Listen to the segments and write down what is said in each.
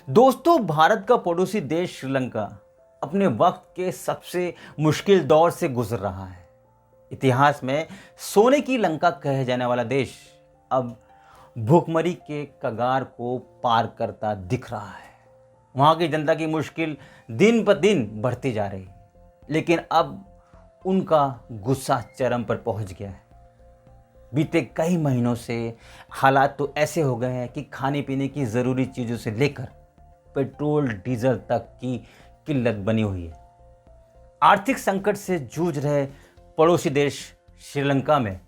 दोस्तों, भारत का पड़ोसी देश श्रीलंका अपने वक्त के सबसे मुश्किल दौर से गुजर रहा है। इतिहास में सोने की लंका कहे जाने वाला देश अब भूखमरी के कगार को पार करता दिख रहा है। वहाँ की जनता की मुश्किल दिन ब दिन बढ़ती जा रही है, लेकिन अब उनका गुस्सा चरम पर पहुंच गया है। बीते कई महीनों से हालात तो ऐसे हो गए हैं कि खाने पीने की ज़रूरी चीज़ों से लेकर पेट्रोल डीजल तक की किल्लत बनी हुई है। आर्थिक संकट से जूझ रहे पड़ोसी देश श्रीलंका में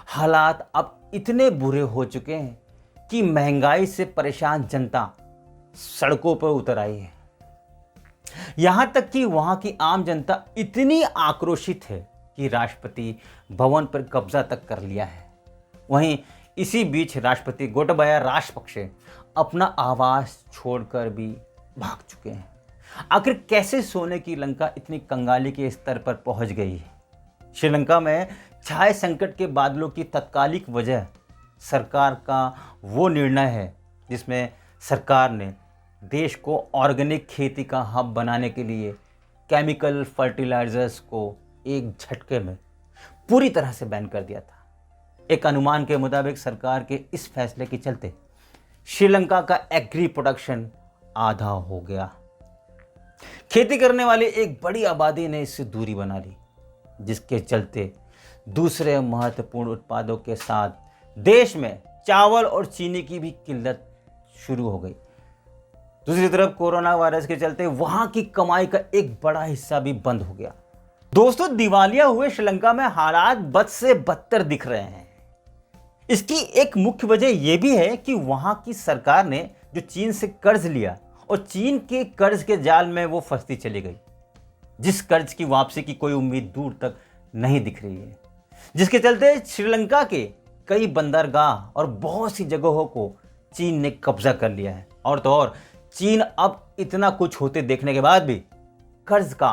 हालात अब इतने बुरे हो चुके हैं कि महंगाई से परेशान जनता सड़कों पर उतर आई है। यहां तक कि वहां की आम जनता इतनी आक्रोशित है कि राष्ट्रपति भवन पर कब्जा तक कर लिया है। वहीं इसी बीच राष्ट्रपति गोटाबाया राजपक्षे अपना आवास छोड़कर भी भाग चुके हैं। आखिर कैसे सोने की लंका इतनी कंगाली के स्तर पर पहुंच गई है? श्रीलंका में छाए संकट के बादलों की तत्कालिक वजह सरकार का वो निर्णय है जिसमें सरकार ने देश को ऑर्गेनिक खेती का हब बनाने के लिए केमिकल फर्टिलाइजर्स को एक झटके में पूरी तरह से बैन कर दिया था। एक अनुमान के मुताबिक सरकार के इस फैसले के चलते श्रीलंका का एग्री प्रोडक्शन आधा हो गया। खेती करने वाली एक बड़ी आबादी ने इससे दूरी बना ली, जिसके चलते दूसरे महत्वपूर्ण उत्पादों के साथ देश में चावल और चीनी की भी किल्लत शुरू हो गई। दूसरी तरफ कोरोना वायरस के चलते वहां की कमाई का एक बड़ा हिस्सा भी बंद हो गया। दोस्तों, दिवालिया हुए श्रीलंका में हालात बद से बदतर दिख रहे हैं। इसकी एक मुख्य वजह यह भी है कि वहां की सरकार ने जो चीन से कर्ज लिया और चीन के कर्ज के जाल में वो फंसती चली गई, जिस कर्ज की वापसी की कोई उम्मीद दूर तक नहीं दिख रही है, जिसके चलते श्रीलंका के कई बंदरगाह और बहुत सी जगहों को चीन ने कब्जा कर लिया है। और तो और चीन अब इतना कुछ होते देखने के बाद भी कर्ज का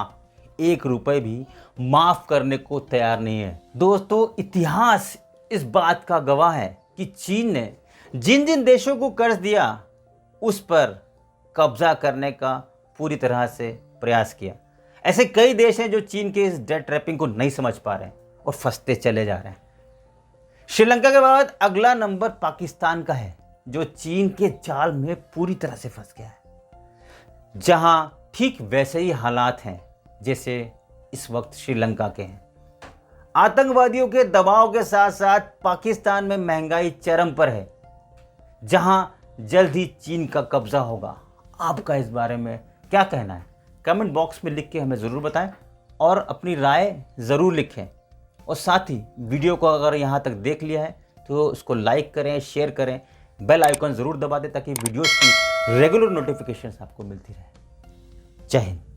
1 रुपए भी माफ करने को तैयार नहीं है। दोस्तों, इतिहास इस बात का गवाह है कि चीन ने जिन जिन देशों को कर्ज दिया उस पर कब्जा करने का पूरी तरह से प्रयास किया। ऐसे कई देश हैं जो चीन के इस डेट ट्रैपिंग को नहीं समझ पा रहे हैं और फंसते चले जा रहे हैं। श्रीलंका के बाद अगला नंबर पाकिस्तान का है, जो चीन के जाल में पूरी तरह से फंस गया है। जहां ठीक वैसे ही हालात हैं जैसे इस वक्त श्रीलंका के हैं। आतंकवादियों के दबाव के साथ साथ पाकिस्तान में महंगाई चरम पर है, जहां जल्द ही चीन का कब्जा होगा। आपका इस बारे में क्या कहना है? कमेंट बॉक्स में लिख के हमें ज़रूर बताएं और अपनी राय ज़रूर लिखें। और साथ ही वीडियो को अगर यहाँ तक देख लिया है तो उसको लाइक करें, शेयर करें, बेल आइकन ज़रूर दबा दें ताकि वीडियोस की रेगुलर नोटिफिकेशंस आपको मिलती रहे। जय हिंद।